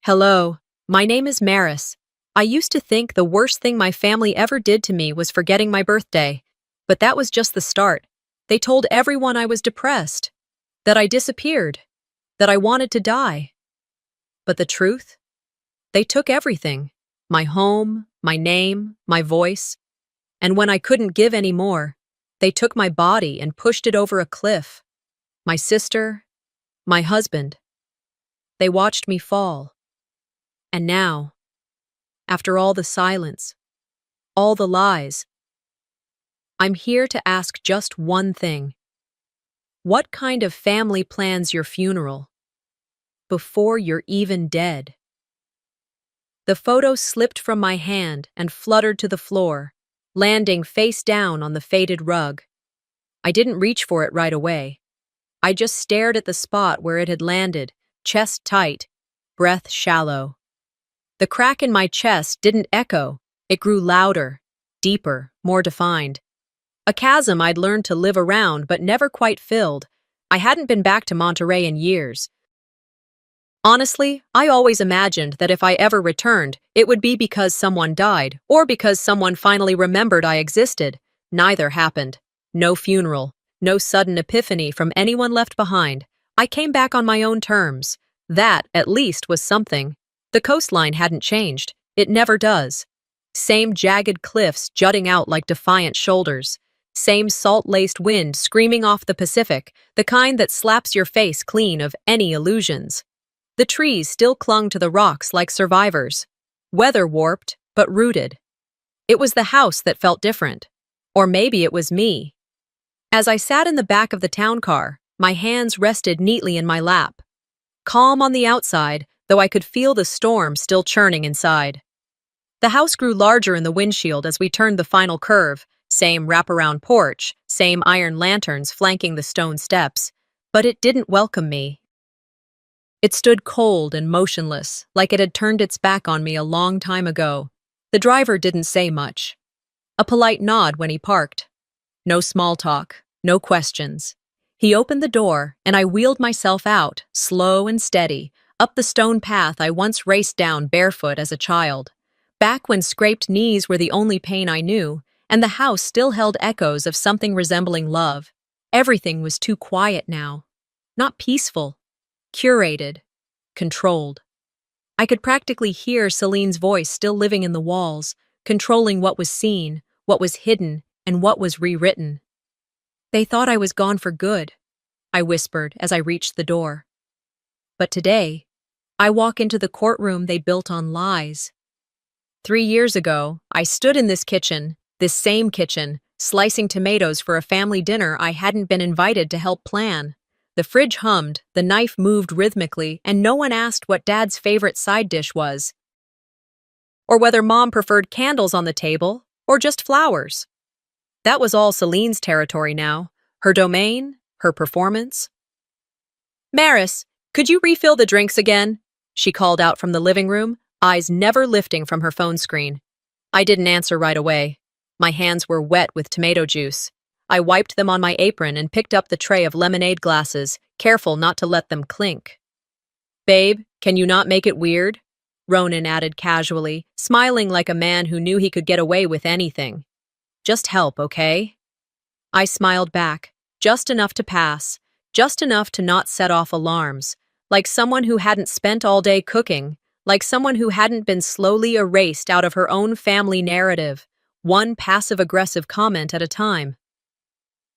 Hello, my name is Maris. I used to think the worst thing my family ever did to me was forgetting my birthday. But that was just the start. They told everyone I was depressed, that I disappeared, that I wanted to die. But the truth? They took everything. My home, my name, my voice. And when I couldn't give any more, they took my body and pushed it over a cliff. My sister, my husband. They watched me fall. And now, after all the silence, all the lies, I'm here to ask just one thing. What kind of family plans your funeral? Before you're even dead. The photo slipped from my hand and fluttered to the floor, landing face down on the faded rug. I didn't reach for it right away. I just stared at the spot where it had landed, chest tight, breath shallow. The crack in my chest didn't echo, it grew louder, deeper, more defined. A chasm I'd learned to live around but never quite filled. I hadn't been back to Monterey in years. Honestly, I always imagined that if I ever returned, it would be because someone died, or because someone finally remembered I existed. Neither happened. No funeral, no sudden epiphany from anyone left behind. I came back on my own terms. That, at least, was something. The coastline hadn't changed. It never does. Same jagged cliffs jutting out like defiant shoulders. Same salt-laced wind screaming off the Pacific, the kind that slaps your face clean of any illusions. The trees still clung to the rocks like survivors. Weather-warped, but rooted. It was the house that felt different. Or maybe it was me. As I sat in the back of the town car, my hands rested neatly in my lap. Calm on the outside, though I could feel the storm still churning inside. The house grew larger in the windshield as we turned the final curve, same wraparound porch, same iron lanterns flanking the stone steps, but it didn't welcome me. It stood cold and motionless, like it had turned its back on me a long time ago. The driver didn't say much. A polite nod when he parked. No small talk, no questions. He opened the door, and I wheeled myself out, slow and steady, up the stone path I once raced down barefoot as a child. Back when scraped knees were the only pain I knew, and the house still held echoes of something resembling love. Everything was too quiet now. Not peaceful. Curated. Controlled. I could practically hear Celine's voice still living in the walls, controlling what was seen, what was hidden, and what was rewritten. They thought I was gone for good, I whispered as I reached the door. But today, I walk into the courtroom they built on lies. 3 years ago, I stood in this same kitchen, slicing tomatoes for a family dinner I hadn't been invited to help plan. The fridge hummed, the knife moved rhythmically, and no one asked what Dad's favorite side dish was. Or whether Mom preferred candles on the table, or just flowers. That was all Celine's territory now, her domain, her performance. Maris, could you refill the drinks again? She called out from the living room, eyes never lifting from her phone screen. I didn't answer right away. My hands were wet with tomato juice. I wiped them on my apron and picked up the tray of lemonade glasses, careful not to let them clink. Babe, can you not make it weird? Ronan added casually, smiling like a man who knew he could get away with anything. Just help, okay? I smiled back, just enough to pass, just enough to not set off alarms, like someone who hadn't spent all day cooking, like someone who hadn't been slowly erased out of her own family narrative, one passive-aggressive comment at a time.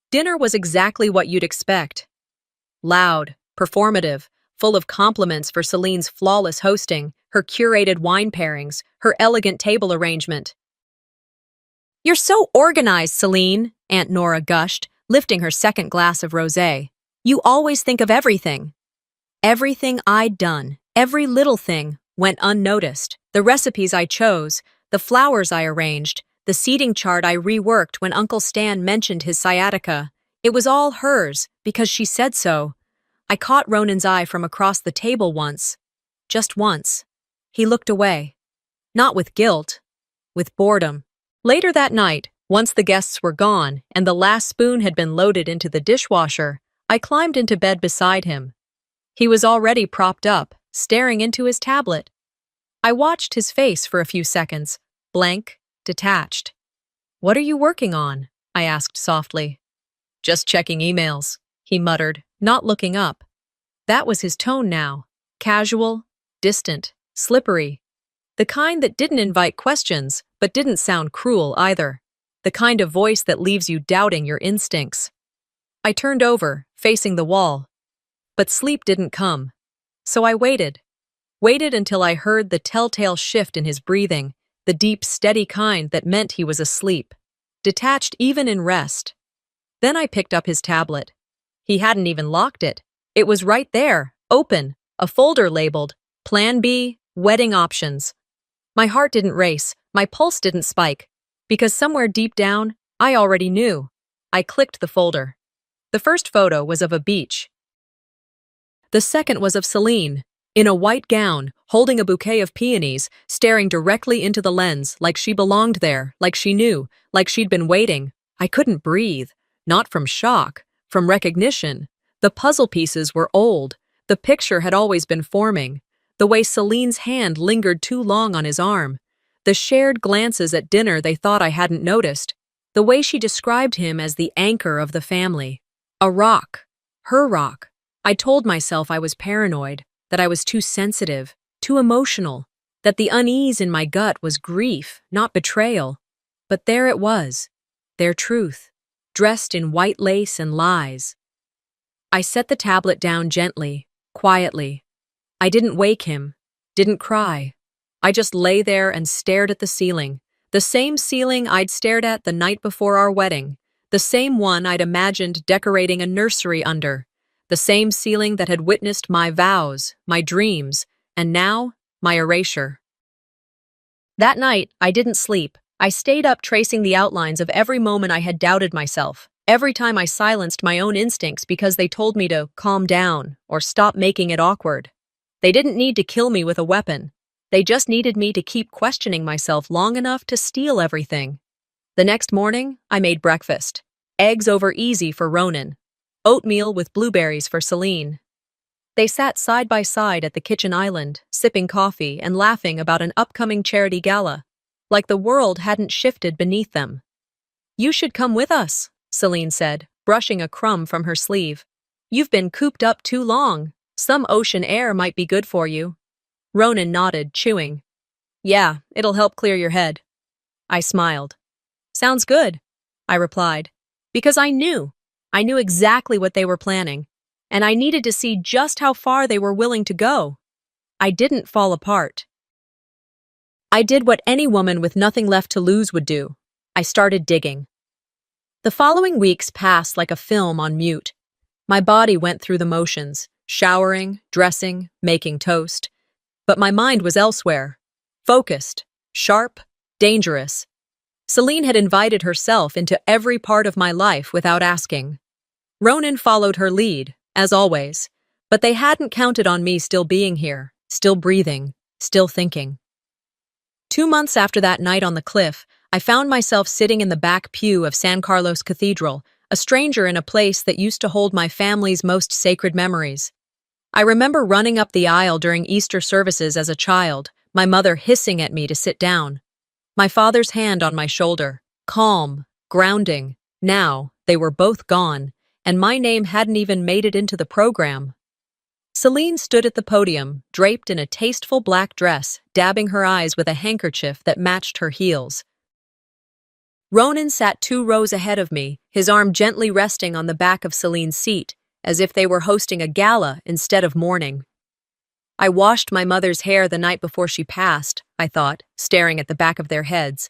Dinner was exactly what you'd expect. Loud, performative, full of compliments for Celine's flawless hosting, her curated wine pairings, her elegant table arrangement. You're so organized, Celine, Aunt Nora gushed, lifting her second glass of rosé. You always think of everything. Everything I'd done, every little thing, went unnoticed. The recipes I chose, the flowers I arranged, the seating chart I reworked when Uncle Stan mentioned his sciatica. It was all hers, because she said so. I caught Ronan's eye from across the table once. Just once. He looked away. Not with guilt, with boredom. Later that night, once the guests were gone and the last spoon had been loaded into the dishwasher, I climbed into bed beside him. He was already propped up, staring into his tablet. I watched his face for a few seconds, blank, detached. "What are you working on?" I asked softly. "Just checking emails," he muttered, not looking up. That was his tone now. Casual, distant, slippery. The kind that didn't invite questions, but didn't sound cruel either. The kind of voice that leaves you doubting your instincts. I turned over, facing the wall. But sleep didn't come. So I waited. Waited until I heard the telltale shift in his breathing, the deep, steady kind that meant he was asleep, detached even in rest. Then I picked up his tablet. He hadn't even locked it. It was right there, open, a folder labeled, Plan B, Wedding Options. My heart didn't race, my pulse didn't spike, because somewhere deep down, I already knew. I clicked the folder. The first photo was of a beach. The second was of Celine, in a white gown, holding a bouquet of peonies, staring directly into the lens like she belonged there, like she knew, like she'd been waiting. I couldn't breathe, not from shock, from recognition. The puzzle pieces were old. The picture had always been forming. The way Celine's hand lingered too long on his arm. The shared glances at dinner they thought I hadn't noticed. The way she described him as the anchor of the family. A rock. Her rock. I told myself I was paranoid, that I was too sensitive, too emotional, that the unease in my gut was grief, not betrayal. But there it was, their truth, dressed in white lace and lies. I set the tablet down gently, quietly. I didn't wake him, didn't cry. I just lay there and stared at the ceiling, the same ceiling I'd stared at the night before our wedding, the same one I'd imagined decorating a nursery under, the same ceiling that had witnessed my vows, my dreams, and now, my erasure. That night, I didn't sleep. I stayed up tracing the outlines of every moment I had doubted myself, every time I silenced my own instincts because they told me to calm down or stop making it awkward. They didn't need to kill me with a weapon. They just needed me to keep questioning myself long enough to steal everything. The next morning, I made breakfast. Eggs over easy for Ronan. Oatmeal with blueberries for Celine. They sat side by side at the kitchen island, sipping coffee and laughing about an upcoming charity gala, like the world hadn't shifted beneath them. "You should come with us," Celine said, brushing a crumb from her sleeve. "You've been cooped up too long. Some ocean air might be good for you." Ronan nodded, chewing. "Yeah, it'll help clear your head." I smiled. "Sounds good," I replied, because I knew exactly what they were planning, and I needed to see just how far they were willing to go. I didn't fall apart. I did what any woman with nothing left to lose would do. I started digging. The following weeks passed like a film on mute. My body went through the motions, showering, dressing, making toast. But my mind was elsewhere, focused, sharp, dangerous. Celine had invited herself into every part of my life without asking. Ronan followed her lead, as always, but they hadn't counted on me still being here, still breathing, still thinking. 2 months after that night on the cliff, I found myself sitting in the back pew of San Carlos Cathedral, a stranger in a place that used to hold my family's most sacred memories. I remember running up the aisle during Easter services as a child, my mother hissing at me to sit down. My father's hand on my shoulder, calm, grounding. Now, they were both gone, and my name hadn't even made it into the program. Celine stood at the podium, draped in a tasteful black dress, dabbing her eyes with a handkerchief that matched her heels. Ronan sat 2 rows ahead of me, his arm gently resting on the back of Celine's seat, as if they were hosting a gala instead of mourning. I washed my mother's hair the night before she passed, I thought, staring at the back of their heads.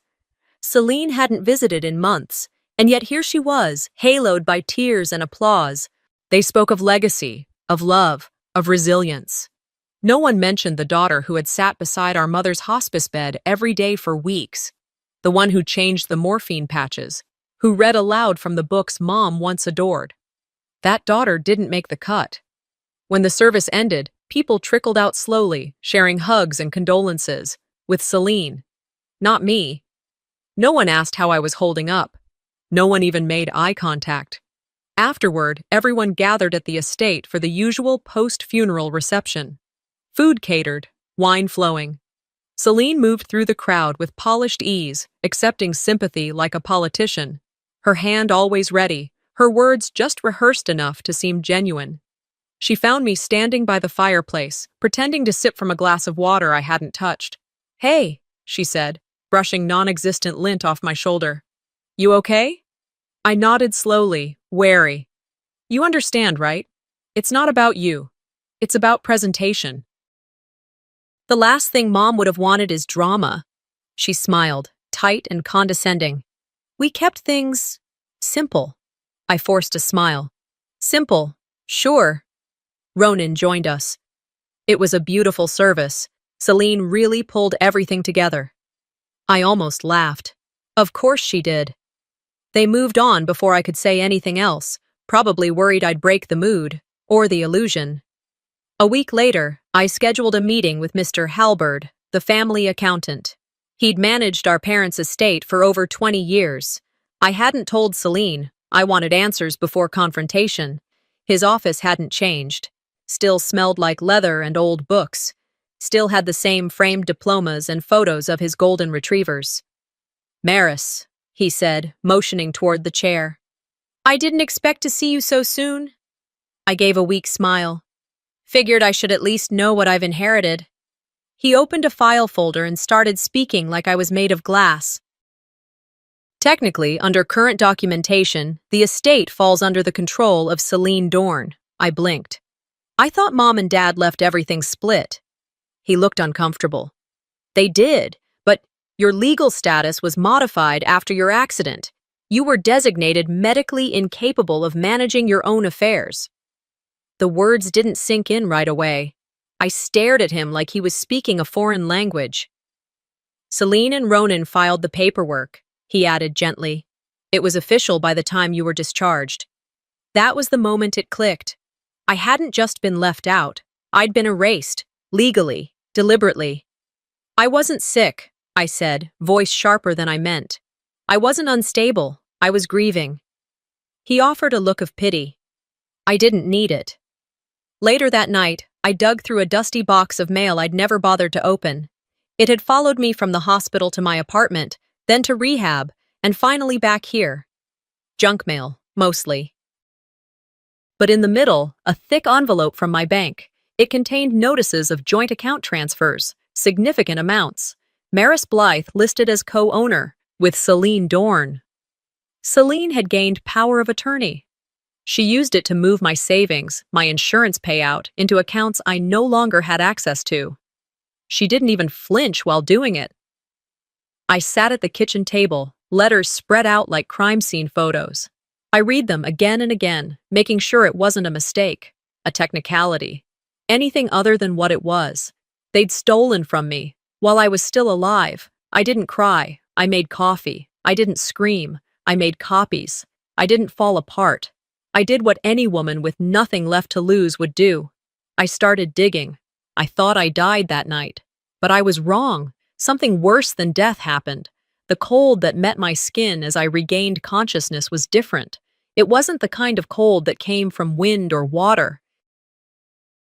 Celine hadn't visited in months, and yet here she was, haloed by tears and applause. They spoke of legacy, of love, of resilience. No one mentioned the daughter who had sat beside our mother's hospice bed every day for weeks, the one who changed the morphine patches, who read aloud from the books Mom once adored. That daughter didn't make the cut. When the service ended, people trickled out slowly, sharing hugs and condolences, with Celine. Not me. No one asked how I was holding up. No one even made eye contact. Afterward, everyone gathered at the estate for the usual post-funeral reception. Food catered, wine flowing. Celine moved through the crowd with polished ease, accepting sympathy like a politician. Her hand always ready, her words just rehearsed enough to seem genuine. She found me standing by the fireplace, pretending to sip from a glass of water I hadn't touched. "Hey," she said, brushing non-existent lint off my shoulder. "You okay?" I nodded slowly, wary. "You understand, right? It's not about you. It's about presentation." "The last thing Mom would have wanted is drama." She smiled, tight and condescending. "We kept things simple." I forced a smile. "Simple, sure." Ronan joined us. It was a beautiful service. Celine really pulled everything together. I almost laughed. Of course she did. They moved on before I could say anything else, probably worried I'd break the mood, or the illusion. A week later, I scheduled a meeting with Mr. Halberd, the family accountant. He'd managed our parents' estate for over 20 years. I hadn't told Celine. I wanted answers before confrontation. His office hadn't changed. Still smelled like leather and old books. Still had the same framed diplomas and photos of his golden retrievers. "Maris," he said, motioning toward the chair. "I didn't expect to see you so soon." I gave a weak smile. Figured I should at least know what I've inherited. He opened a file folder and started speaking like I was made of glass. "Technically, under current documentation, the estate falls under the control of Celine Dorn." I blinked. "I thought Mom and Dad left everything split." He looked uncomfortable. "They did, but your legal status was modified after your accident. You were designated medically incapable of managing your own affairs." The words didn't sink in right away. I stared at him like he was speaking a foreign language. "Celine and Ronan filed the paperwork," he added gently. "It was official by the time you were discharged." That was the moment it clicked. I hadn't just been left out. I'd been erased, legally, deliberately. "I wasn't sick," I said, voice sharper than I meant. "I wasn't unstable. I was grieving." He offered a look of pity. I didn't need it. Later that night, I dug through a dusty box of mail I'd never bothered to open. It had followed me from the hospital to my apartment, then to rehab, and finally back here. Junk mail, mostly. But in the middle, a thick envelope from my bank. It contained notices of joint account transfers, significant amounts. Maris Blythe listed as co-owner, with Celine Dorn. Celine had gained power of attorney. She used it to move my savings, my insurance payout, into accounts I no longer had access to. She didn't even flinch while doing it. I sat at the kitchen table, letters spread out like crime scene photos. I read them again and again, making sure it wasn't a mistake, a technicality, anything other than what it was. They'd stolen from me. While I was still alive, I didn't cry. I made coffee. I didn't scream. I made copies. I didn't fall apart. I did what any woman with nothing left to lose would do. I started digging. I thought I died that night. But I was wrong. Something worse than death happened. The cold that met my skin as I regained consciousness was different. It wasn't the kind of cold that came from wind or water.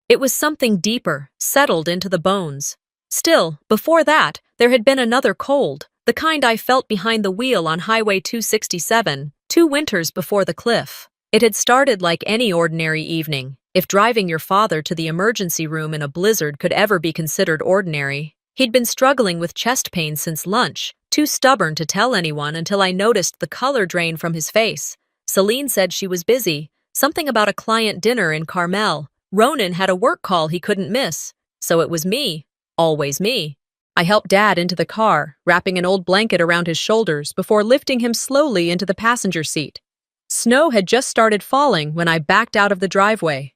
It was something deeper, settled into the bones. Still, before that, there had been another cold, the kind I felt behind the wheel on Highway 267, 2 winters before the cliff. It had started like any ordinary evening, if driving your father to the emergency room in a blizzard could ever be considered ordinary. He'd been struggling with chest pain since lunch, too stubborn to tell anyone until I noticed the color drain from his face. Celine said she was busy, something about a client dinner in Carmel. Ronan had a work call he couldn't miss. So it was me, always me. I helped Dad into the car, wrapping an old blanket around his shoulders before lifting him slowly into the passenger seat. Snow had just started falling when I backed out of the driveway.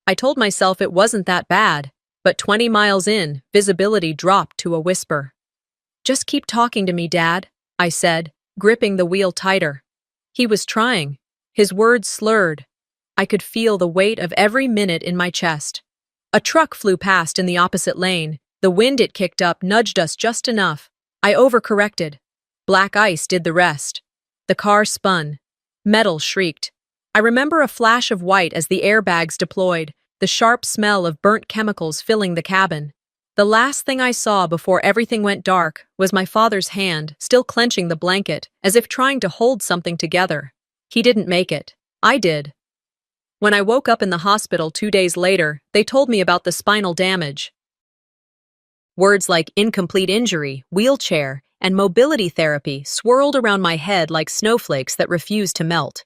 I told myself it wasn't that bad, but 20 miles in, visibility dropped to a whisper. "Just keep talking to me, Dad," I said, gripping the wheel tighter. He was trying. His words slurred. I could feel the weight of every minute in my chest. A truck flew past in the opposite lane. The wind it kicked up nudged us just enough. I overcorrected. Black ice did the rest. The car spun. Metal shrieked. I remember a flash of white as the airbags deployed, the sharp smell of burnt chemicals filling the cabin. The last thing I saw before everything went dark was my father's hand still clenching the blanket as if trying to hold something together. He didn't make it. I did. When I woke up in the hospital 2 days later, they told me about the spinal damage. Words like incomplete injury, wheelchair, and mobility therapy swirled around my head like snowflakes that refused to melt.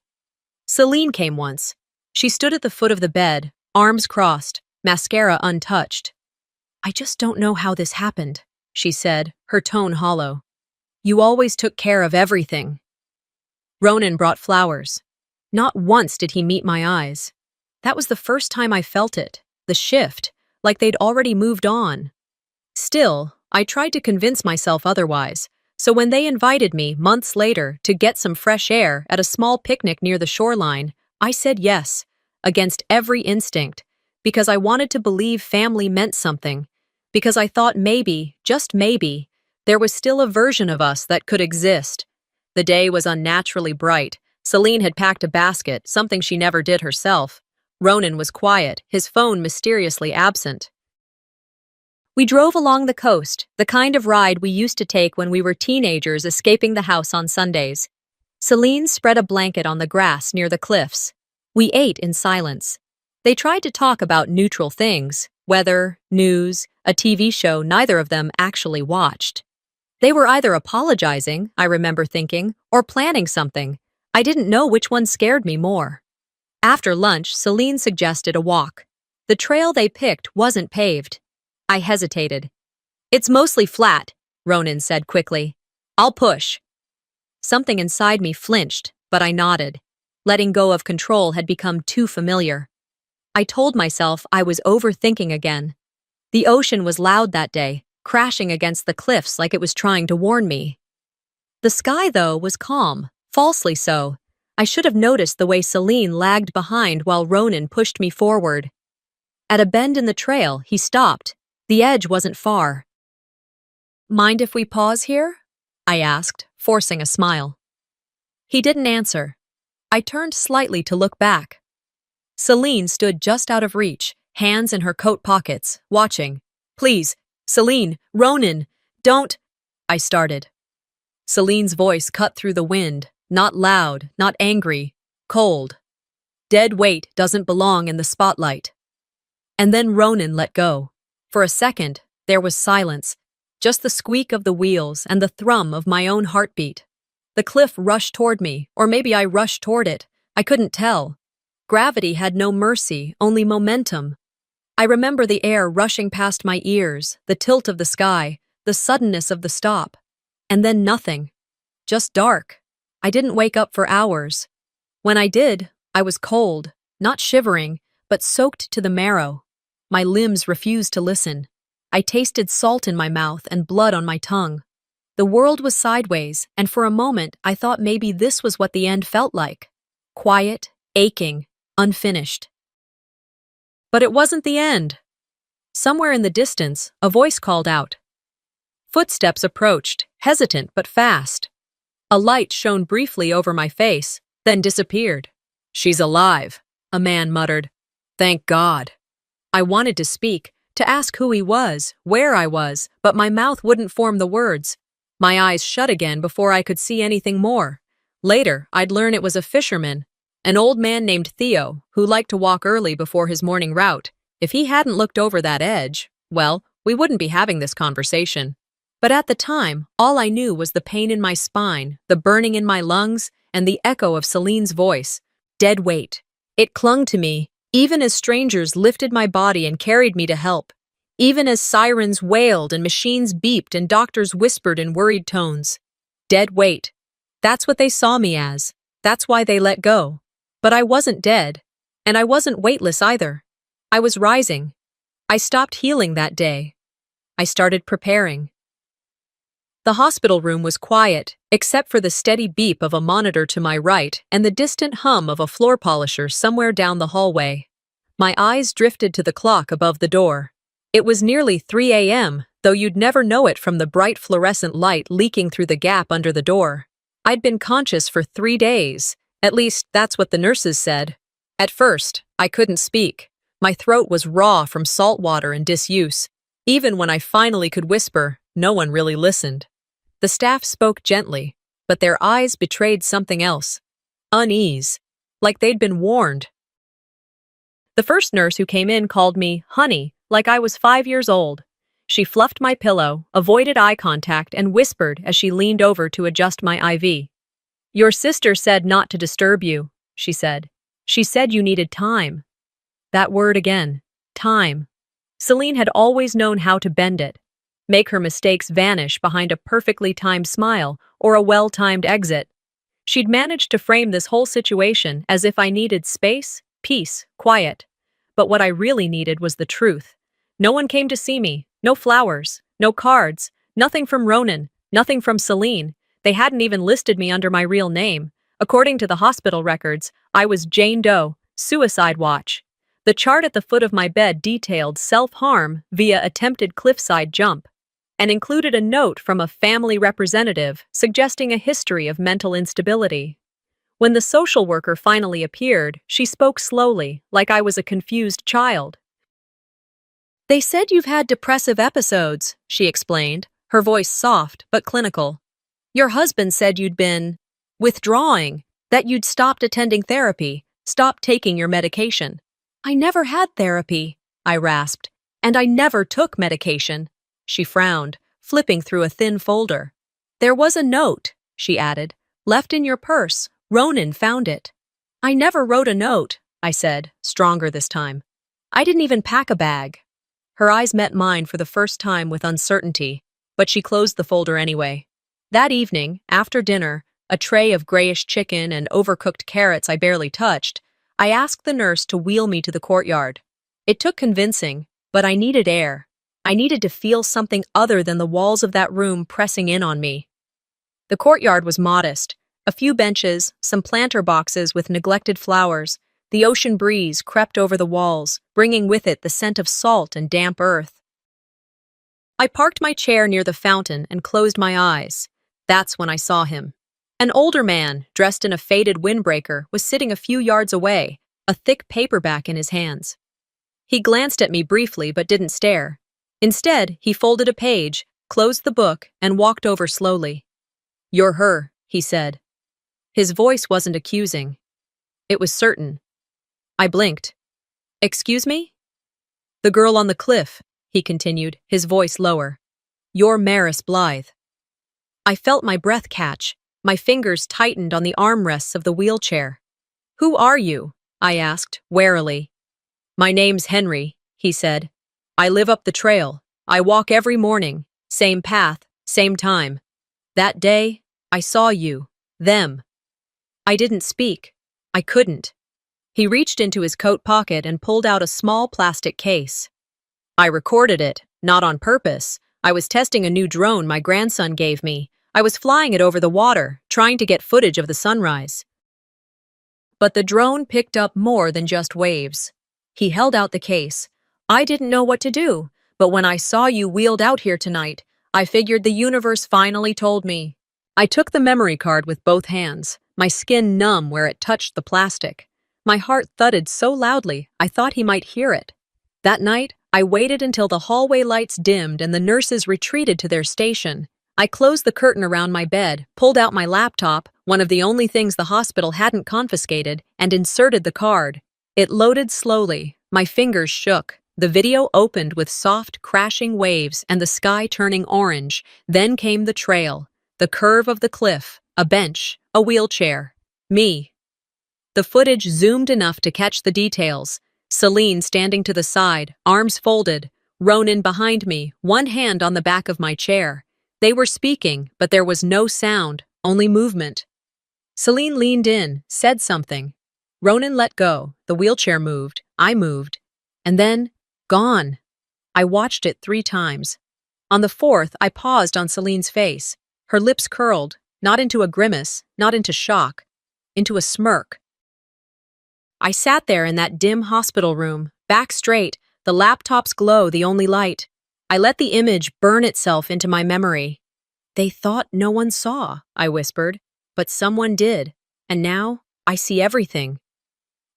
Celine came once. She stood at the foot of the bed, arms crossed, mascara untouched. "I just don't know how this happened," she said, her tone hollow. "You always took care of everything." Ronan brought flowers. Not once did he meet my eyes. That was the first time I felt it, the shift, like they'd already moved on. Still, I tried to convince myself otherwise, so when they invited me months later to get some fresh air at a small picnic near the shoreline, I said yes, against every instinct, because I wanted to believe family meant something, because I thought maybe, just maybe, there was still a version of us that could exist. The day was unnaturally bright. Celine had packed a basket, something she never did herself. Ronan was quiet, his phone mysteriously absent. We drove along the coast, the kind of ride we used to take when we were teenagers escaping the house on Sundays. Celine spread a blanket on the grass near the cliffs. We ate in silence. They tried to talk about neutral things, weather, news, a TV show neither of them actually watched. They were either apologizing, I remember thinking, or planning something. I didn't know which one scared me more. After lunch, Celine suggested a walk. The trail they picked wasn't paved. I hesitated. "It's mostly flat," Ronan said quickly. "I'll push." Something inside me flinched, but I nodded. Letting go of control had become too familiar. I told myself I was overthinking again. The ocean was loud that day, crashing against the cliffs like it was trying to warn me. The sky, though, was calm, falsely so. I should have noticed the way Celine lagged behind while Ronan pushed me forward. At a bend in the trail, he stopped. The edge wasn't far. "Mind if we pause here?" I asked, forcing a smile. He didn't answer. I turned slightly to look back. Celine stood just out of reach, hands in her coat pockets, watching. "Please, Celine, Ronan, don't—" I started. Celine's voice cut through the wind, not loud, not angry, cold. "Dead weight doesn't belong in the spotlight." And then Ronan let go. For a second, there was silence, just the squeak of the wheels and the thrum of my own heartbeat. The cliff rushed toward me, or maybe I rushed toward it. I couldn't tell. Gravity had no mercy, only momentum. I remember the air rushing past my ears, the tilt of the sky, the suddenness of the stop. And then nothing. Just dark. I didn't wake up for hours. When I did, I was cold, not shivering, but soaked to the marrow. My limbs refused to listen. I tasted salt in my mouth and blood on my tongue. The world was sideways, and for a moment I thought maybe this was what the end felt like. Quiet, aching, unfinished. But it wasn't the end. Somewhere in the distance, a voice called out. Footsteps approached, hesitant but fast. A light shone briefly over my face, then disappeared. "She's alive," a man muttered. "Thank God." I wanted to speak, to ask who he was, where I was, but my mouth wouldn't form the words. My eyes shut again before I could see anything more. Later, I'd learn it was a fisherman, an old man named Theo, who liked to walk early before his morning route. If he hadn't looked over that edge, well, we wouldn't be having this conversation. But at the time, all I knew was the pain in my spine, the burning in my lungs, and the echo of Celine's voice. Dead weight. It clung to me, even as strangers lifted my body and carried me to help. Even as sirens wailed and machines beeped and doctors whispered in worried tones. Dead weight. That's what they saw me as. That's why they let go. But I wasn't dead. And I wasn't weightless either. I was rising. I stopped healing that day. I started preparing. The hospital room was quiet, except for the steady beep of a monitor to my right and the distant hum of a floor polisher somewhere down the hallway. My eyes drifted to the clock above the door. It was nearly 3 a.m., though you'd never know it from the bright fluorescent light leaking through the gap under the door. I'd been conscious for 3 days. At least, that's what the nurses said. At first, I couldn't speak. My throat was raw from salt water and disuse. Even when I finally could whisper, no one really listened. The staff spoke gently, but their eyes betrayed something else. Unease, like they'd been warned. The first nurse who came in called me honey, like I was 5 years old. She fluffed my pillow, avoided eye contact, and whispered as she leaned over to adjust my IV. Your sister said not to disturb you, she said. She said you needed time. That word again, time. Celine had always known how to bend it, make her mistakes vanish behind a perfectly timed smile or a well-timed exit. She'd managed to frame this whole situation as if I needed space, peace, quiet. But what I really needed was the truth. No one came to see me, no flowers, no cards, nothing from Ronan, nothing from Celine. They hadn't even listed me under my real name. According to the hospital records, I was Jane Doe, suicide watch. The chart at the foot of my bed detailed self-harm via attempted cliffside jump, and included a note from a family representative suggesting a history of mental instability. When the social worker finally appeared, she spoke slowly, like I was a confused child. They said you've had depressive episodes, she explained, her voice soft but clinical. Your husband said you'd been withdrawing, that you'd stopped attending therapy, stopped taking your medication. I never had therapy, I rasped, and I never took medication. She frowned, flipping through a thin folder. There was a note, she added, left in your purse. Ronan found it. I never wrote a note, I said, stronger this time. I didn't even pack a bag. Her eyes met mine for the first time with uncertainty, but she closed the folder anyway. That evening, after dinner, a tray of grayish chicken and overcooked carrots I barely touched, I asked the nurse to wheel me to the courtyard. It took convincing, but I needed air. I needed to feel something other than the walls of that room pressing in on me. The courtyard was modest. A few benches, some planter boxes with neglected flowers. The ocean breeze crept over the walls, bringing with it the scent of salt and damp earth. I parked my chair near the fountain and closed my eyes. That's when I saw him. An older man, dressed in a faded windbreaker, was sitting a few yards away, a thick paperback in his hands. He glanced at me briefly but didn't stare. Instead, he folded a page, closed the book, and walked over slowly. You're her, he said. His voice wasn't accusing. It was certain. I blinked. Excuse me? The girl on the cliff, he continued, his voice lower. You're Maris Blythe. I felt my breath catch. My fingers tightened on the armrests of the wheelchair. Who are you? I asked, warily. My name's Henry, he said. I live up the trail. I walk every morning. Same path, same time. That day, I saw you. Them. I didn't speak. I couldn't. He reached into his coat pocket and pulled out a small plastic case. I recorded it, not on purpose. I was testing a new drone my grandson gave me. I was flying it over the water, trying to get footage of the sunrise. But the drone picked up more than just waves. He held out the case. I didn't know what to do, but when I saw you wheeled out here tonight, I figured the universe finally told me. I took the memory card with both hands, my skin numb where it touched the plastic. My heart thudded so loudly, I thought he might hear it. That night, I waited until the hallway lights dimmed and the nurses retreated to their station. I closed the curtain around my bed, pulled out my laptop, one of the only things the hospital hadn't confiscated, and inserted the card. It loaded slowly. My fingers shook. The video opened with soft, crashing waves and the sky turning orange. Then came the trail, the curve of the cliff, a bench, a wheelchair. Me. The footage zoomed enough to catch the details. Celine standing to the side, arms folded. Ronan behind me, one hand on the back of my chair. They were speaking, but there was no sound, only movement. Celine leaned in, said something. Ronan let go. The wheelchair moved. I moved. And then, gone. I watched it 3 times. On the 4th, I paused on Celine's face. Her lips curled, not into a grimace, not into shock, into a smirk. I sat there in that dim hospital room, back straight, the laptop's glow the only light. I let the image burn itself into my memory. They thought no one saw, I whispered, but someone did, and now I see everything.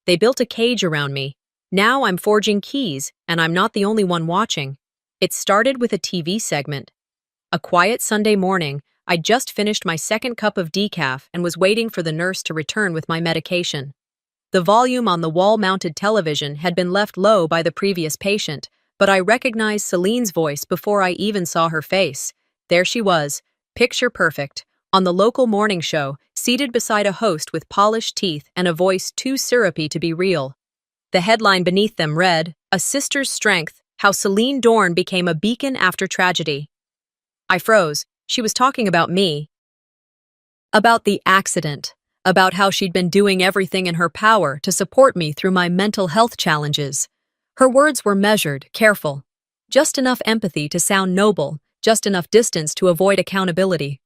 They built a cage around me. Now I'm forging keys, and I'm not the only one watching. It started with a TV segment. A quiet Sunday morning, I'd just finished my second cup of decaf and was waiting for the nurse to return with my medication. The volume on the wall-mounted television had been left low by the previous patient, but I recognized Celine's voice before I even saw her face. There she was, picture perfect, on the local morning show, seated beside a host with polished teeth and a voice too syrupy to be real. The headline beneath them read, "A Sister's Strength, How Celine Dorn Became a Beacon After Tragedy." I froze. She was talking about me. About the accident. About how she'd been doing everything in her power to support me through my mental health challenges. Her words were measured, careful. Just enough empathy to sound noble, just enough distance to avoid accountability.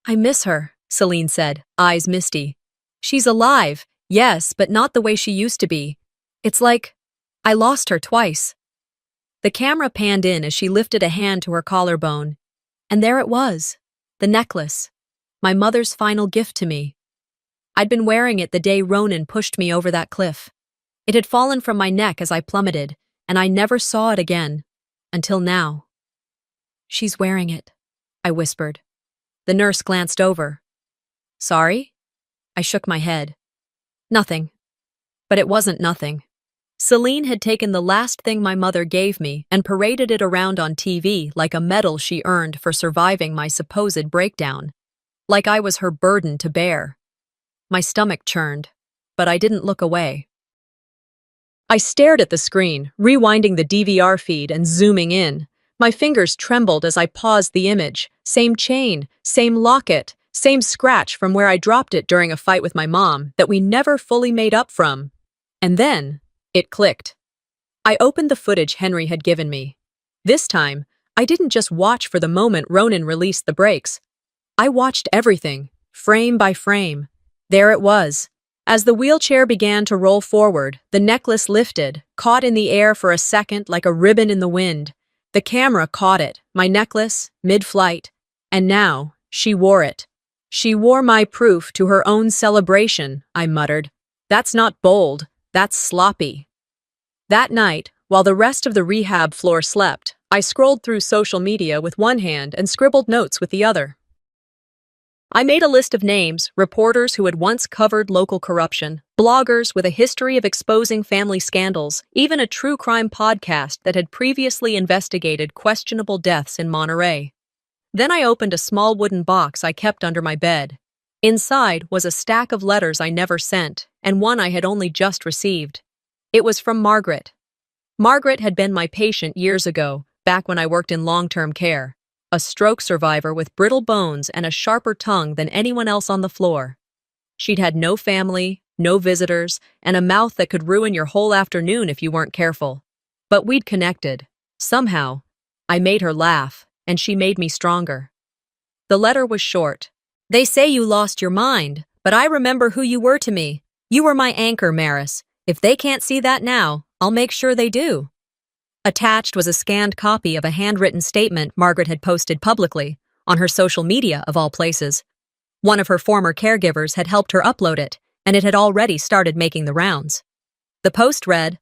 "I miss her," Celine said, eyes misty. "She's alive, yes, but not the way she used to be. It's like I lost her twice." The camera panned in as she lifted a hand to her collarbone. And there it was, the necklace, my mother's final gift to me. I'd been wearing it the day Ronan pushed me over that cliff. It had fallen from my neck as I plummeted, and I never saw it again, until now. "She's wearing it," I whispered. The nurse glanced over. "Sorry?" I shook my head. "Nothing." But it wasn't nothing. Celine had taken the last thing my mother gave me and paraded it around on TV like a medal she earned for surviving my supposed breakdown. Like I was her burden to bear. My stomach churned, but I didn't look away. I stared at the screen, rewinding the DVR feed and zooming in. My fingers trembled as I paused the image. Same chain, same locket, same scratch from where I dropped it during a fight with my mom that we never fully made up from. And then, it clicked. I opened the footage Henry had given me. This time, I didn't just watch for the moment Ronan released the brakes. I watched everything, frame by frame. There it was. As the wheelchair began to roll forward, the necklace lifted, caught in the air for a second like a ribbon in the wind. The camera caught it, my necklace, mid-flight. And now, she wore it. She wore my proof to her own celebration, I muttered. That's not bold, that's sloppy. That night, while the rest of the rehab floor slept, I scrolled through social media with one hand and scribbled notes with the other. I made a list of names, reporters who had once covered local corruption, bloggers with a history of exposing family scandals, even a true crime podcast that had previously investigated questionable deaths in Monterey. Then I opened a small wooden box I kept under my bed. Inside was a stack of letters I never sent, and one I had only just received. It was from Margaret. Margaret had been my patient years ago, back when I worked in long-term care. A stroke survivor with brittle bones and a sharper tongue than anyone else on the floor. She'd had no family, no visitors, and a mouth that could ruin your whole afternoon if you weren't careful. But we'd connected. Somehow, I made her laugh, and she made me stronger. The letter was short. "They say you lost your mind, but I remember who you were to me. You were my anchor, Maris. If they can't see that now, I'll make sure they do." Attached was a scanned copy of a handwritten statement Margaret had posted publicly, on her social media of all places. One of her former caregivers had helped her upload it, and it had already started making the rounds. The post read,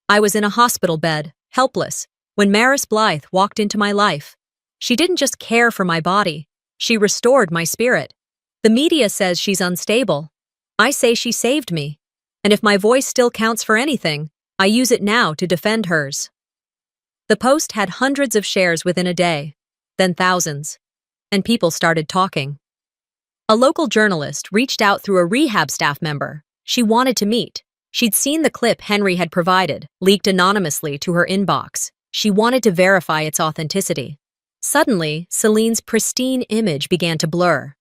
"I was in a hospital bed, helpless, when Maris Blythe walked into my life. She didn't just care for my body, she restored my spirit. The media says she's unstable. I say she saved me. And if my voice still counts for anything, I use it now to defend hers." The post had hundreds of shares within a day, then thousands, and people started talking. A local journalist reached out through a rehab staff member. She wanted to meet. She'd seen the clip Henry had provided, leaked anonymously to her inbox. She wanted to verify its authenticity. Suddenly, Celine's pristine image began to blur.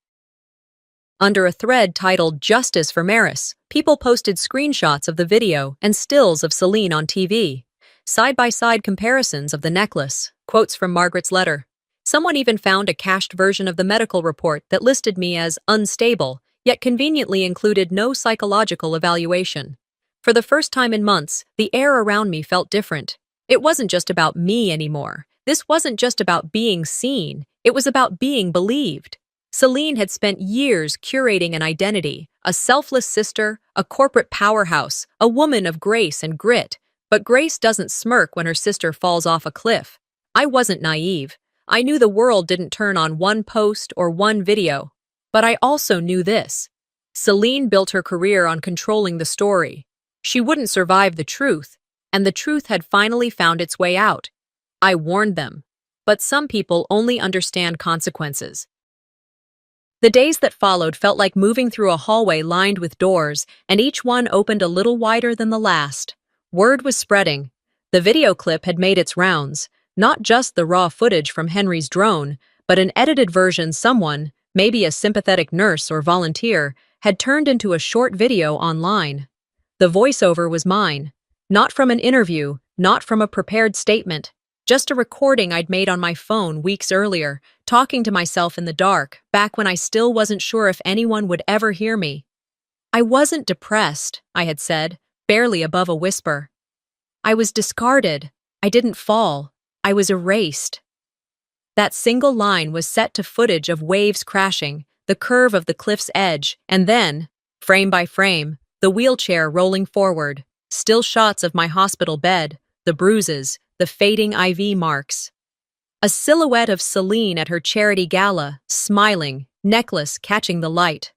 Under a thread titled "Justice for Maris," people posted screenshots of the video and stills of Celine on TV. Side-by-side comparisons of the necklace, quotes from Margaret's letter. Someone even found a cached version of the medical report that listed me as unstable, yet conveniently included no psychological evaluation. For the first time in months, the air around me felt different. It wasn't just about me anymore. This wasn't just about being seen. It was about being believed. Celine had spent years curating an identity, a selfless sister, a corporate powerhouse, a woman of grace and grit. But Grace doesn't smirk when her sister falls off a cliff. I wasn't naive. I knew the world didn't turn on one post or one video. But I also knew this. Celine built her career on controlling the story. She wouldn't survive the truth, and the truth had finally found its way out. I warned them. But some people only understand consequences. The days that followed felt like moving through a hallway lined with doors, and each one opened a little wider than the last. Word was spreading. The video clip had made its rounds, not just the raw footage from Henry's drone, but an edited version someone, maybe a sympathetic nurse or volunteer, had turned into a short video online. The voiceover was mine. Not from an interview, not from a prepared statement. Just a recording I'd made on my phone weeks earlier, talking to myself in the dark, back when I still wasn't sure if anyone would ever hear me. I wasn't depressed, I had said, barely above a whisper. I was discarded. I didn't fall. I was erased. That single line was set to footage of waves crashing, the curve of the cliff's edge, and then, frame by frame, the wheelchair rolling forward, still shots of my hospital bed, the bruises, the fading IV marks. A silhouette of Celine at her charity gala, smiling, necklace catching the light.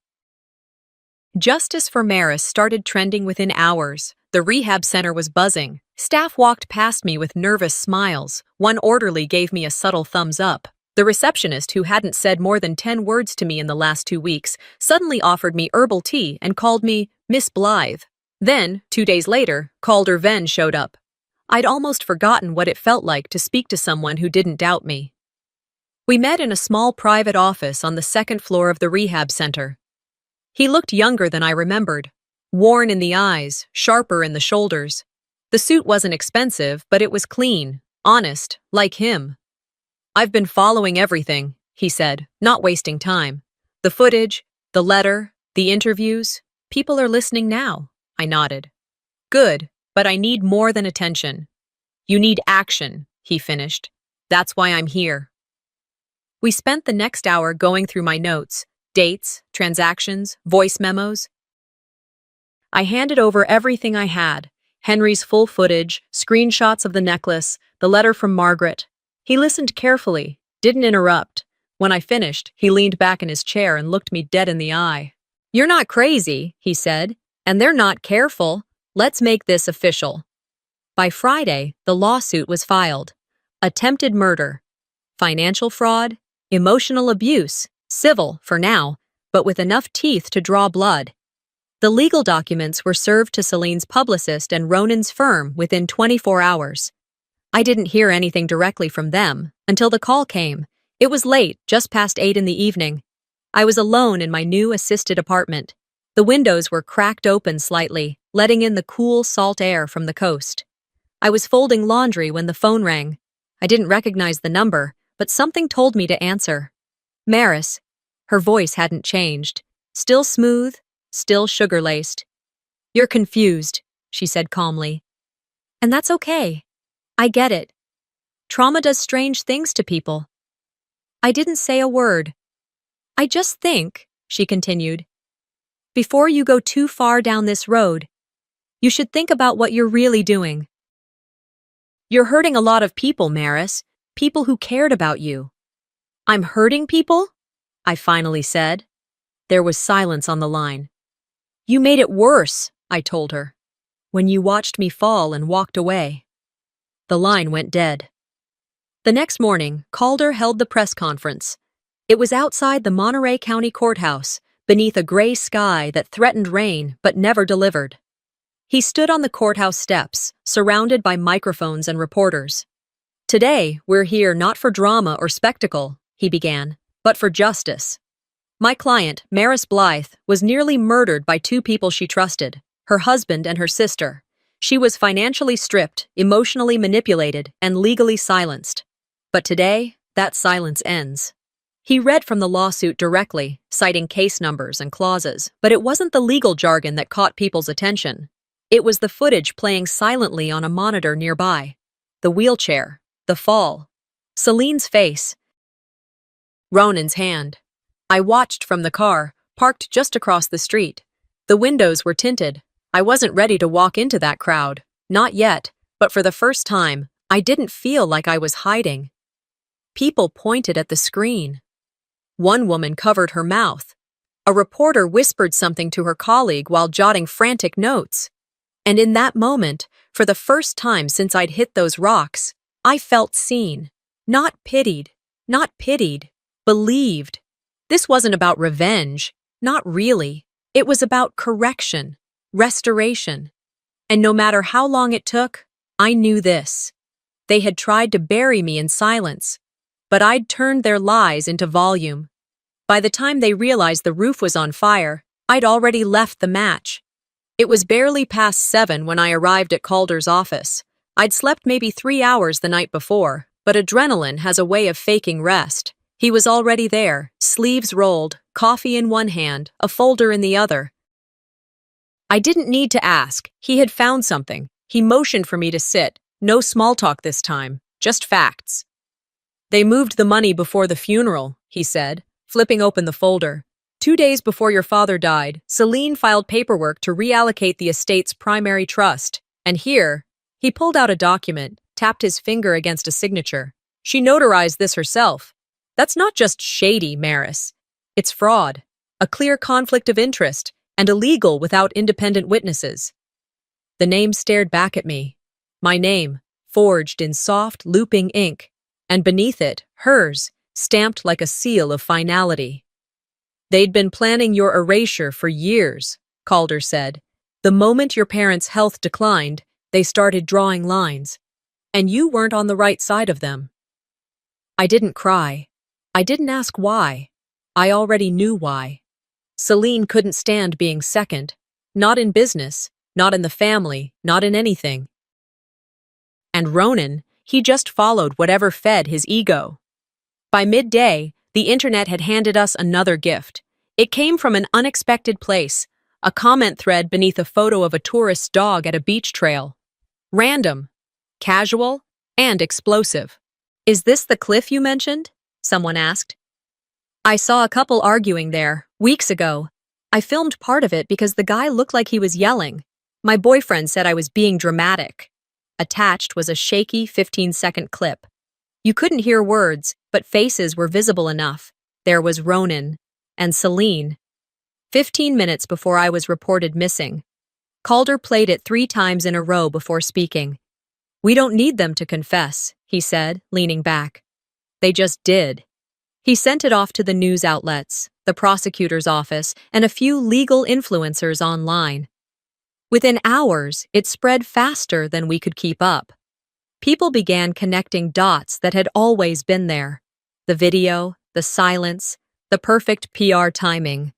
Justice for Maris started trending within hours. The rehab center was buzzing. Staff walked past me with nervous smiles. One orderly gave me a subtle thumbs up. The receptionist, who hadn't said more than 10 words to me in the last 2 weeks, suddenly offered me herbal tea and called me Miss Blythe. Then, 2 days later, Calder Venn showed up. I'd almost forgotten what it felt like to speak to someone who didn't doubt me. We met in a small private office on the 2nd floor of the rehab center. He looked younger than I remembered, worn in the eyes, sharper in the shoulders. The suit wasn't expensive, but it was clean, honest, like him. "I've been following everything," he said, not wasting time. "The footage, the letter, the interviews. People are listening now," I nodded. "Good. But I need more than attention." "You need action," he finished. "That's why I'm here." We spent the next hour going through my notes, dates, transactions, voice memos. I handed over everything I had, Henry's full footage, screenshots of the necklace, the letter from Margaret. He listened carefully, didn't interrupt. When I finished, he leaned back in his chair and looked me dead in the eye. "You're not crazy," he said, "and they're not careful. Let's make this official." By Friday, the lawsuit was filed. Attempted murder, financial fraud, emotional abuse, civil for now, but with enough teeth to draw blood. The legal documents were served to Celine's publicist and Ronan's firm within 24 hours. I didn't hear anything directly from them until the call came. It was late, just past 8 in the evening. I was alone in my new assisted apartment. The windows were cracked open slightly, letting in the cool, salt air from the coast. I was folding laundry when the phone rang. I didn't recognize the number, but something told me to answer. Maris. Her voice hadn't changed. Still smooth, still sugar-laced. "You're confused," she said calmly. "And that's okay. I get it. Trauma does strange things to people." I didn't say a word. "I just think," she continued, "before you go too far down this road, you should think about what you're really doing. You're hurting a lot of people, Maris, people who cared about you." "I'm hurting people?" I finally said. There was silence on the line. "You made it worse," I told her, "when you watched me fall and walked away." The line went dead. The next morning, Calder held the press conference. It was outside the Monterey County Courthouse, beneath a gray sky that threatened rain but never delivered. He stood on the courthouse steps, surrounded by microphones and reporters. "Today, we're here not for drama or spectacle," he began, "but for justice. My client, Maris Blythe, was nearly murdered by 2 people she trusted, her husband and her sister. She was financially stripped, emotionally manipulated, and legally silenced. But today, that silence ends." He read from the lawsuit directly, citing case numbers and clauses, but it wasn't the legal jargon that caught people's attention. It was the footage playing silently on a monitor nearby. The wheelchair, the fall, Celine's face, Ronan's hand. I watched from the car, parked just across the street. The windows were tinted. I wasn't ready to walk into that crowd. Not yet, but for the first time, I didn't feel like I was hiding. People pointed at the screen. One woman covered her mouth. A reporter whispered something to her colleague while jotting frantic notes. And in that moment, for the first time since I'd hit those rocks, I felt seen. Not pitied. Not pitied. Believed. This wasn't about revenge. Not really. It was about correction. Restoration. And no matter how long it took, I knew this. They had tried to bury me in silence, but I'd turned their lies into volume. By the time they realized the roof was on fire, I'd already left the match. It was barely past 7 when I arrived at Calder's office. I'd slept maybe 3 hours the night before, but adrenaline has a way of faking rest. He was already there, sleeves rolled, coffee in one hand, a folder in the other. I didn't need to ask. He had found something. He motioned for me to sit. No small talk this time, just facts. They moved the money before the funeral, he said, flipping open the folder. 2 days before your father died, Celine filed paperwork to reallocate the estate's primary trust. And here, he pulled out a document, tapped his finger against a signature. She notarized this herself. That's not just shady, Maris. It's fraud, a clear conflict of interest, and illegal without independent witnesses. The name stared back at me. My name, forged in soft, looping ink, and beneath it, hers, stamped like a seal of finality. They'd been planning your erasure for years, Calder said. The moment your parents' health declined, they started drawing lines. And you weren't on the right side of them. I didn't cry. I didn't ask why. I already knew why. Celine couldn't stand being second. Not in business, not in the family, not in anything. And Ronan, he just followed whatever fed his ego. By midday, the internet had handed us another gift. It came from an unexpected place, a comment thread beneath a photo of a tourist's dog at a beach trail. Random, casual, and explosive. Is this the cliff you mentioned? Someone asked. I saw a couple arguing there, weeks ago. I filmed part of it because the guy looked like he was yelling. My boyfriend said I was being dramatic. Attached was a shaky 15-second clip. You couldn't hear words, but faces were visible enough. There was Ronan and Celine. 15 minutes before I was reported missing. Calder played it 3 times in a row before speaking. We don't need them to confess, he said, leaning back. They just did. He sent it off to the news outlets, the prosecutor's office, and a few legal influencers online. Within hours, it spread faster than we could keep up. People began connecting dots that had always been there. The video, the silence, the perfect PR timing.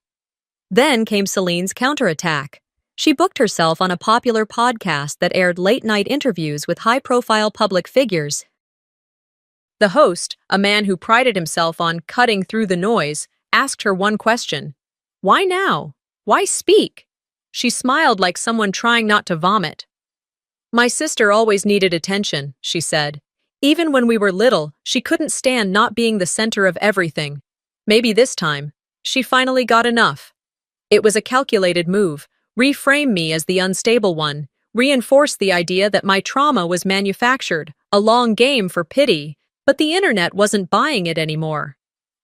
Then came Celine's counterattack. She booked herself on a popular podcast that aired late-night interviews with high-profile public figures. The host, a man who prided himself on cutting through the noise, asked her one question. Why now? Why speak? She smiled like someone trying not to vomit. My sister always needed attention, she said. Even when we were little, she couldn't stand not being the center of everything. Maybe this time, she finally got enough. It was a calculated move, reframe me as the unstable one, reinforce the idea that my trauma was manufactured, a long game for pity, but the internet wasn't buying it anymore.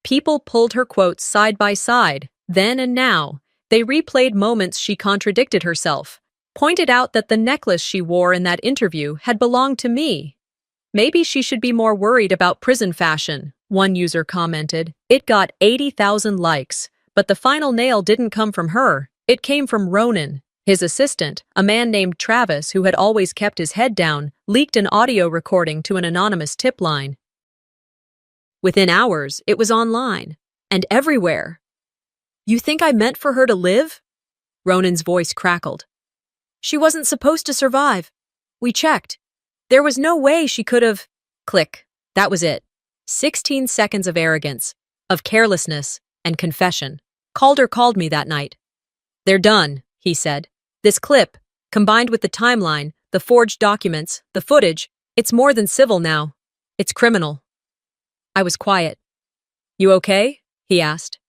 People pulled her quotes side by side, then and now. They replayed moments she contradicted herself, pointed out that the necklace she wore in that interview had belonged to me. Maybe she should be more worried about prison fashion, one user commented. It got 80,000 likes, but the final nail didn't come from her. It came from Ronan. His assistant, a man named Travis who had always kept his head down, leaked an audio recording to an anonymous tip line. Within hours, it was online, and everywhere. You think I meant for her to live? Ronan's voice crackled. She wasn't supposed to survive. We checked. There was no way she could have... Click. That was it. 16 seconds of arrogance, of carelessness, and confession. Calder called me that night. They're done, he said. This clip, combined with the timeline, the forged documents, the footage, it's more than civil now. It's criminal. I was quiet. You okay? He asked.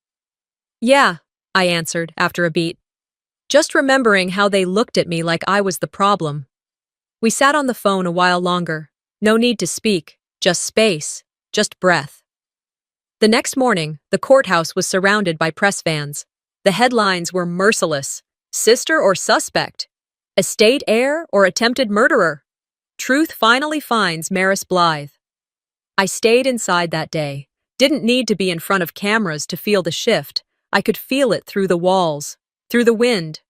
Yeah, I answered after a beat. Just remembering how they looked at me like I was the problem. We sat on the phone a while longer. No need to speak, just space, just breath. The next morning, the courthouse was surrounded by press vans. The headlines were merciless. Sister or suspect? Estate heir or attempted murderer? Truth finally finds Maris Blythe. I stayed inside that day. Didn't need to be in front of cameras to feel the shift. I could feel it through the walls, through the wind,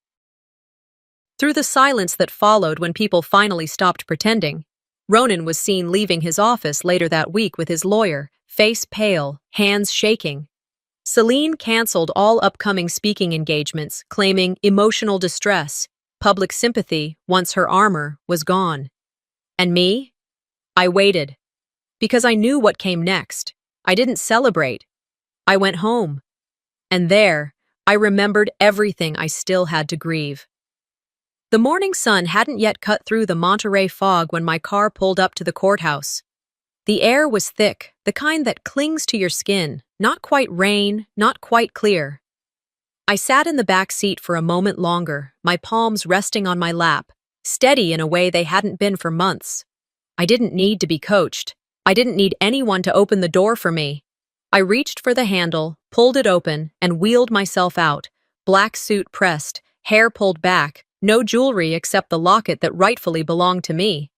through the silence that followed when people finally stopped pretending. Ronan was seen leaving his office later that week with his lawyer, face pale, hands shaking. Celine canceled all upcoming speaking engagements, claiming emotional distress, public sympathy once her armor was gone. And me? I waited. Because I knew what came next. I didn't celebrate. I went home. And there, I remembered everything I still had to grieve. The morning sun hadn't yet cut through the Monterey fog when my car pulled up to the courthouse. The air was thick, the kind that clings to your skin, not quite rain, not quite clear. I sat in the back seat for a moment longer, my palms resting on my lap, steady in a way they hadn't been for months. I didn't need to be coached. I didn't need anyone to open the door for me. I reached for the handle, pulled it open, and wheeled myself out, black suit pressed, hair pulled back, no jewelry except the locket that rightfully belonged to me.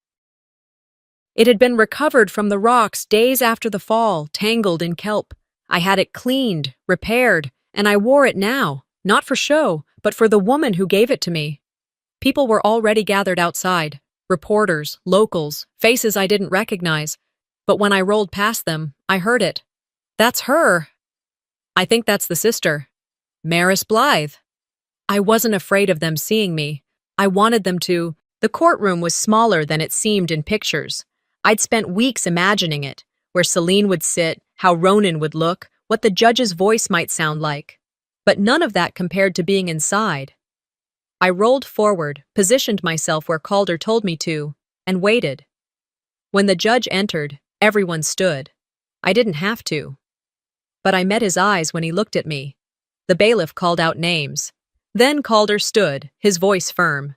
It had been recovered from the rocks days after the fall, tangled in kelp. I had it cleaned, repaired, and I wore it now, not for show, but for the woman who gave it to me. People were already gathered outside, reporters, locals, faces I didn't recognize. But when I rolled past them, I heard it. That's her. I think that's the sister. Maris Blythe. I wasn't afraid of them seeing me. I wanted them to. The courtroom was smaller than it seemed in pictures. I'd spent weeks imagining it, where Celine would sit, how Ronan would look, what the judge's voice might sound like. But none of that compared to being inside. I rolled forward, positioned myself where Calder told me to, and waited. When the judge entered, everyone stood. I didn't have to. But I met his eyes when he looked at me. The bailiff called out names. Then Calder stood, his voice firm.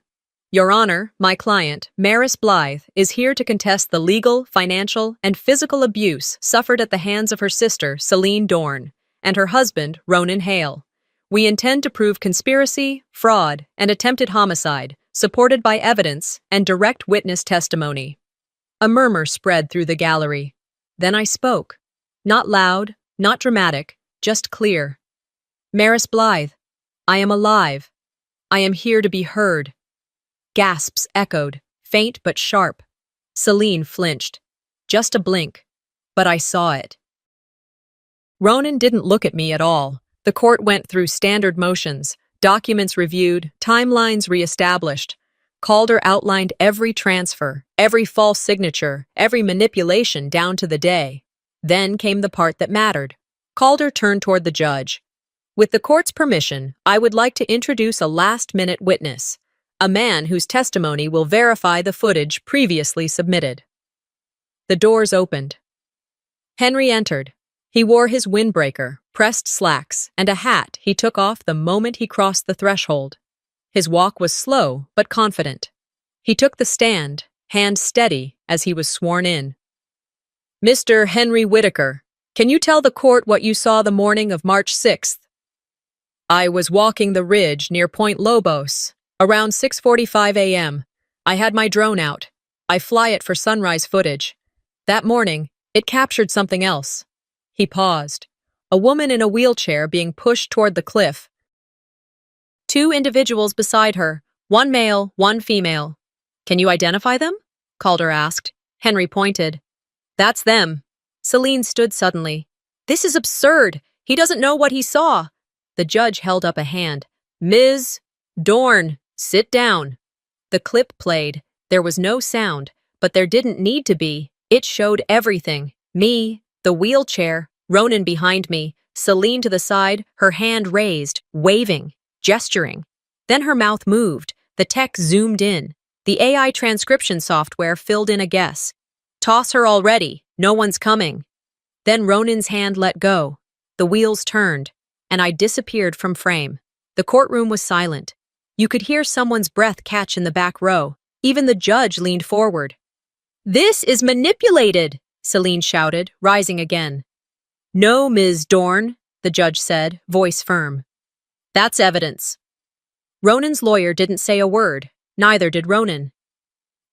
Your Honor, my client, Maris Blythe, is here to contest the legal, financial, and physical abuse suffered at the hands of her sister, Celine Dorn, and her husband, Ronan Hale. We intend to prove conspiracy, fraud, and attempted homicide, supported by evidence and direct witness testimony. A murmur spread through the gallery. Then I spoke. Not loud, not dramatic, just clear. Maris Blythe, I am alive. I am here to be heard. Gasps echoed, faint but sharp. Celine flinched. Just a blink. But I saw it. Ronan didn't look at me at all. The court went through standard motions, documents reviewed, timelines reestablished. Calder outlined every transfer, every false signature, every manipulation down to the day. Then came the part that mattered. Calder turned toward the judge. With the court's permission, I would like to introduce a last-minute witness, a man whose testimony will verify the footage previously submitted. The doors opened. Henry entered. He wore his windbreaker, pressed slacks, and a hat he took off the moment he crossed the threshold. His walk was slow but confident. He took the stand, hand steady, as he was sworn in. Mr. Henry Whitaker, can you tell the court what you saw the morning of March 6th? I was walking the ridge near Point Lobos, around 6:45 a.m. I had my drone out. I fly it for sunrise footage. That morning, it captured something else. He paused. A woman in a wheelchair being pushed toward the cliff. Two individuals beside her, one male, one female. Can you identify them? Calder asked. Henry pointed. That's them. Celine stood suddenly. This is absurd. He doesn't know what he saw. The judge held up a hand. Ms. Dorn, sit down. The clip played. There was no sound, but there didn't need to be. It showed everything. Me, the wheelchair, Ronan behind me, Celine to the side, her hand raised, waving, gesturing. Then her mouth moved. The tech zoomed in. The AI transcription software filled in a guess. Toss her already. No one's coming. Then Ronan's hand let go. The wheels turned, and I disappeared from frame. The courtroom was silent. You could hear someone's breath catch in the back row. Even the judge leaned forward. This is manipulated, Celine shouted, rising again. No, Ms. Dorn, the judge said, voice firm. That's evidence. Ronan's lawyer didn't say a word, neither did Ronan.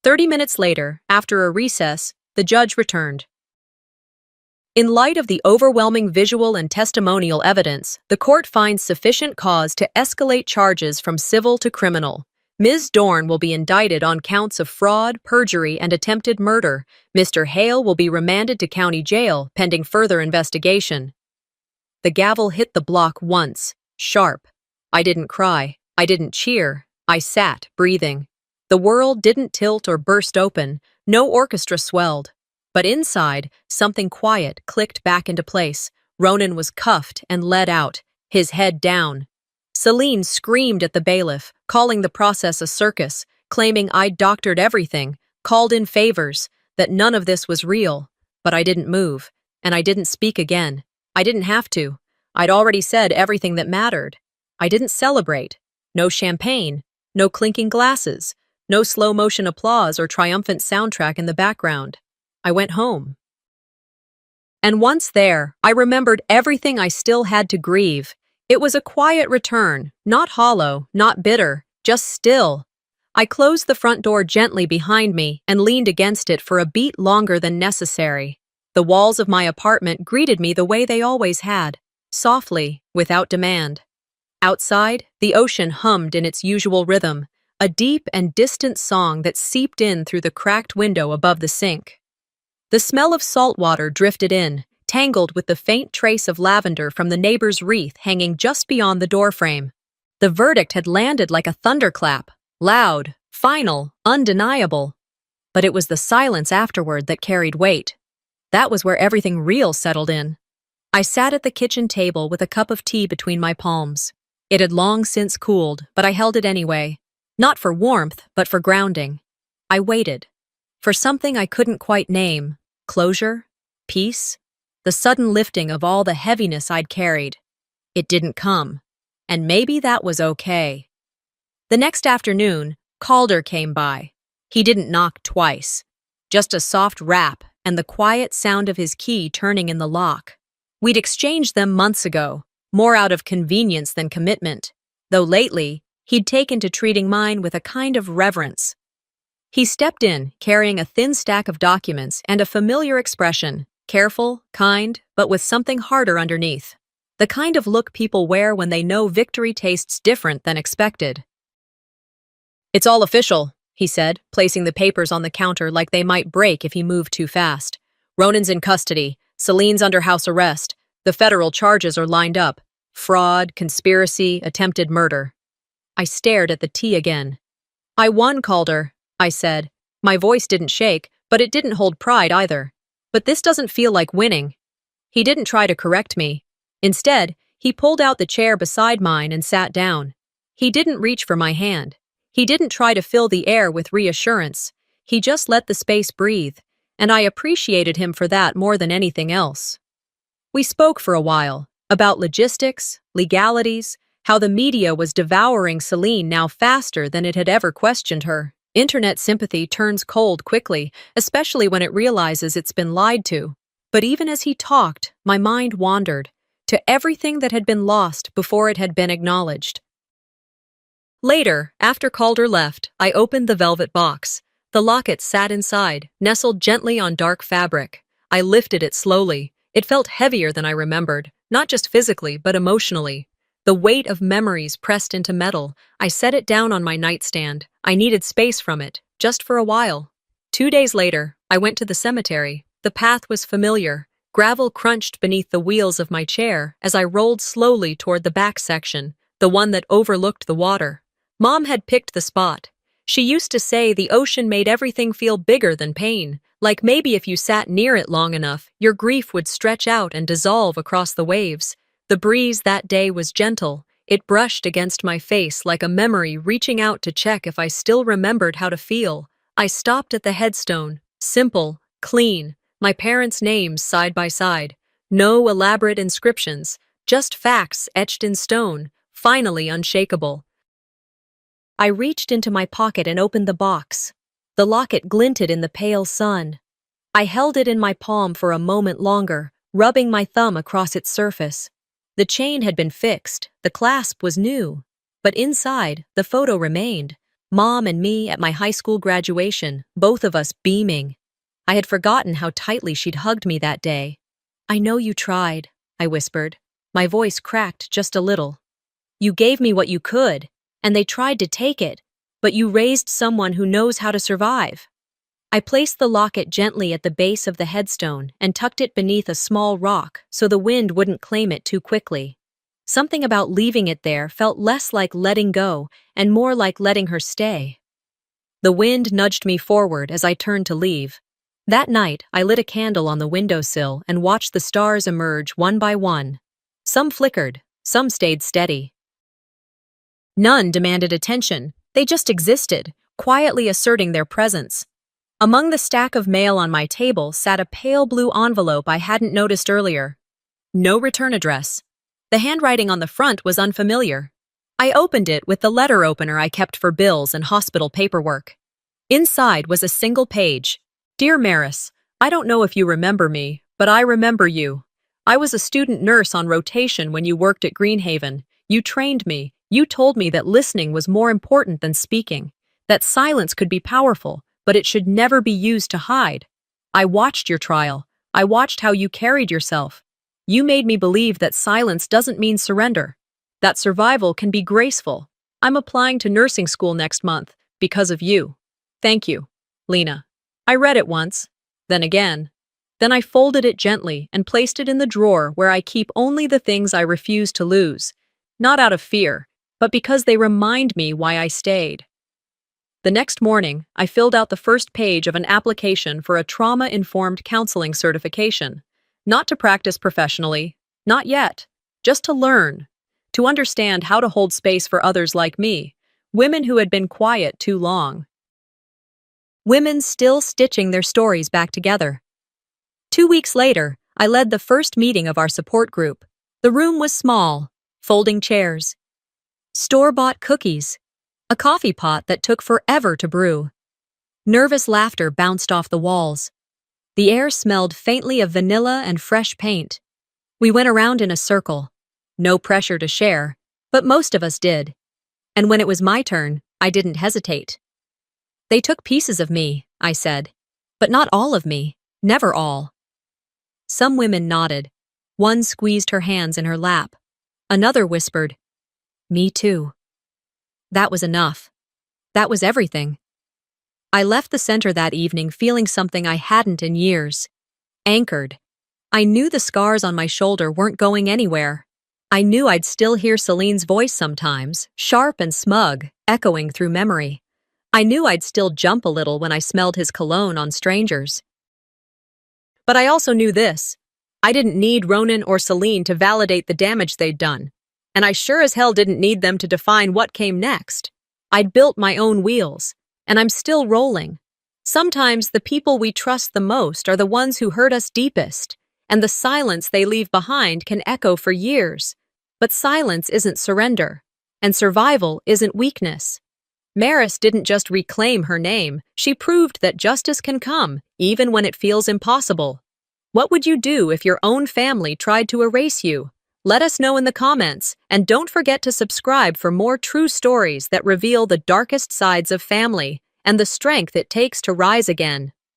30 minutes later, after a recess, the judge returned. In light of the overwhelming visual and testimonial evidence, the court finds sufficient cause to escalate charges from civil to criminal. Ms. Dorn will be indicted on counts of fraud, perjury, and attempted murder. Mr. Hale will be remanded to county jail pending further investigation. The gavel hit the block once, sharp. I didn't cry. I didn't cheer. I sat, breathing. The world didn't tilt or burst open. No orchestra swelled. But inside, something quiet clicked back into place. Ronan was cuffed and led out, his head down. Celine screamed at the bailiff, calling the process a circus, claiming I'd doctored everything, called in favors, that none of this was real. But I didn't move, and I didn't speak again. I didn't have to. I'd already said everything that mattered. I didn't celebrate. No champagne, no clinking glasses, no slow-motion applause or triumphant soundtrack in the background. I went home. And once there, I remembered everything I still had to grieve. It was a quiet return, not hollow, not bitter, just still. I closed the front door gently behind me and leaned against it for a beat longer than necessary. The walls of my apartment greeted me the way they always had, softly, without demand. Outside, the ocean hummed in its usual rhythm, a deep and distant song that seeped in through the cracked window above the sink. The smell of salt water drifted in, tangled with the faint trace of lavender from the neighbor's wreath hanging just beyond the doorframe. The verdict had landed like a thunderclap, loud, final, undeniable. But it was the silence afterward that carried weight. That was where everything real settled in. I sat at the kitchen table with a cup of tea between my palms. It had long since cooled, but I held it anyway. Not for warmth, but for grounding. I waited. For something I couldn't quite name. Closure? Peace? The sudden lifting of all the heaviness I'd carried. It didn't come. And maybe that was okay. The next afternoon, Calder came by. He didn't knock twice. Just a soft rap and the quiet sound of his key turning in the lock. We'd exchanged them months ago, more out of convenience than commitment, though lately, he'd taken to treating mine with a kind of reverence. He stepped in, carrying a thin stack of documents and a familiar expression, careful, kind, but with something harder underneath. The kind of look people wear when they know victory tastes different than expected. It's all official, he said, placing the papers on the counter like they might break if he moved too fast. Ronan's in custody. Celine's under house arrest. The federal charges are lined up. Fraud, conspiracy, attempted murder. I stared at the tea again. I won, Calder, I said. My voice didn't shake, but it didn't hold pride either. But this doesn't feel like winning. He didn't try to correct me. Instead, he pulled out the chair beside mine and sat down. He didn't reach for my hand. He didn't try to fill the air with reassurance. He just let the space breathe, and I appreciated him for that more than anything else. We spoke for a while, about logistics, legalities, how the media was devouring Celine now faster than it had ever questioned her. Internet sympathy turns cold quickly, especially when it realizes it's been lied to. But even as he talked, my mind wandered to everything that had been lost before it had been acknowledged. Later, after Calder left, I opened the velvet box. The locket sat inside, nestled gently on dark fabric. I lifted it slowly. It felt heavier than I remembered, not just physically, but emotionally. The weight of memories pressed into metal. I set it down on my nightstand. I needed space from it, just for a while. 2 days later, I went to the cemetery. The path was familiar. Gravel crunched beneath the wheels of my chair as I rolled slowly toward the back section, the one that overlooked the water. Mom had picked the spot. She used to say the ocean made everything feel bigger than pain, like maybe if you sat near it long enough, your grief would stretch out and dissolve across the waves. The breeze that day was gentle. It brushed against my face like a memory reaching out to check if I still remembered how to feel. I stopped at the headstone, simple, clean, my parents' names side by side. No elaborate inscriptions, just facts etched in stone, finally unshakable. I reached into my pocket and opened the box. The locket glinted in the pale sun. I held it in my palm for a moment longer, rubbing my thumb across its surface. The chain had been fixed, the clasp was new. But inside, the photo remained. Mom and me at my high school graduation, both of us beaming. I had forgotten how tightly she'd hugged me that day. "I know you tried," I whispered. My voice cracked just a little. "You gave me what you could, and they tried to take it, but you raised someone who knows how to survive." I placed the locket gently at the base of the headstone and tucked it beneath a small rock so the wind wouldn't claim it too quickly. Something about leaving it there felt less like letting go and more like letting her stay. The wind nudged me forward as I turned to leave. That night, I lit a candle on the windowsill and watched the stars emerge one by one. Some flickered, some stayed steady. None demanded attention, they just existed, quietly asserting their presence. Among the stack of mail on my table sat a pale blue envelope I hadn't noticed earlier. No return address. The handwriting on the front was unfamiliar. I opened it with the letter opener I kept for bills and hospital paperwork. Inside was a single page. "Dear Maris, I don't know if you remember me, but I remember you. I was a student nurse on rotation when you worked at Greenhaven. You trained me. You told me that listening was more important than speaking, that silence could be powerful, but it should never be used to hide. I watched your trial. I watched how you carried yourself. You made me believe that silence doesn't mean surrender, that survival can be graceful. I'm applying to nursing school next month because of you. Thank you, Lena." I read it once, then again. Then I folded it gently and placed it in the drawer where I keep only the things I refuse to lose, not out of fear, but because they remind me why I stayed. The next morning, I filled out the first page of an application for a trauma-informed counseling certification. Not to practice professionally, not yet, just to learn, to understand how to hold space for others like me, women who had been quiet too long. Women still stitching their stories back together. 2 weeks later, I led the first meeting of our support group. The room was small, folding chairs, store-bought cookies, a coffee pot that took forever to brew. Nervous laughter bounced off the walls. The air smelled faintly of vanilla and fresh paint. We went around in a circle. No pressure to share, but most of us did. And when it was my turn, I didn't hesitate. "They took pieces of me," I said, "but not all of me, never all." Some women nodded. One squeezed her hands in her lap. Another whispered, "Me too." That was enough. That was everything. I left the center that evening feeling something I hadn't in years. Anchored. I knew the scars on my shoulder weren't going anywhere. I knew I'd still hear Celine's voice sometimes, sharp and smug, echoing through memory. I knew I'd still jump a little when I smelled his cologne on strangers. But I also knew this. I didn't need Ronan or Celine to validate the damage they'd done. And I sure as hell didn't need them to define what came next. I'd built my own wheels, and I'm still rolling. Sometimes the people we trust the most are the ones who hurt us deepest, and the silence they leave behind can echo for years. But silence isn't surrender, and survival isn't weakness. Maris didn't just reclaim her name, she proved that justice can come, even when it feels impossible. What would you do if your own family tried to erase you? Let us know in the comments, and don't forget to subscribe for more true stories that reveal the darkest sides of family and the strength it takes to rise again.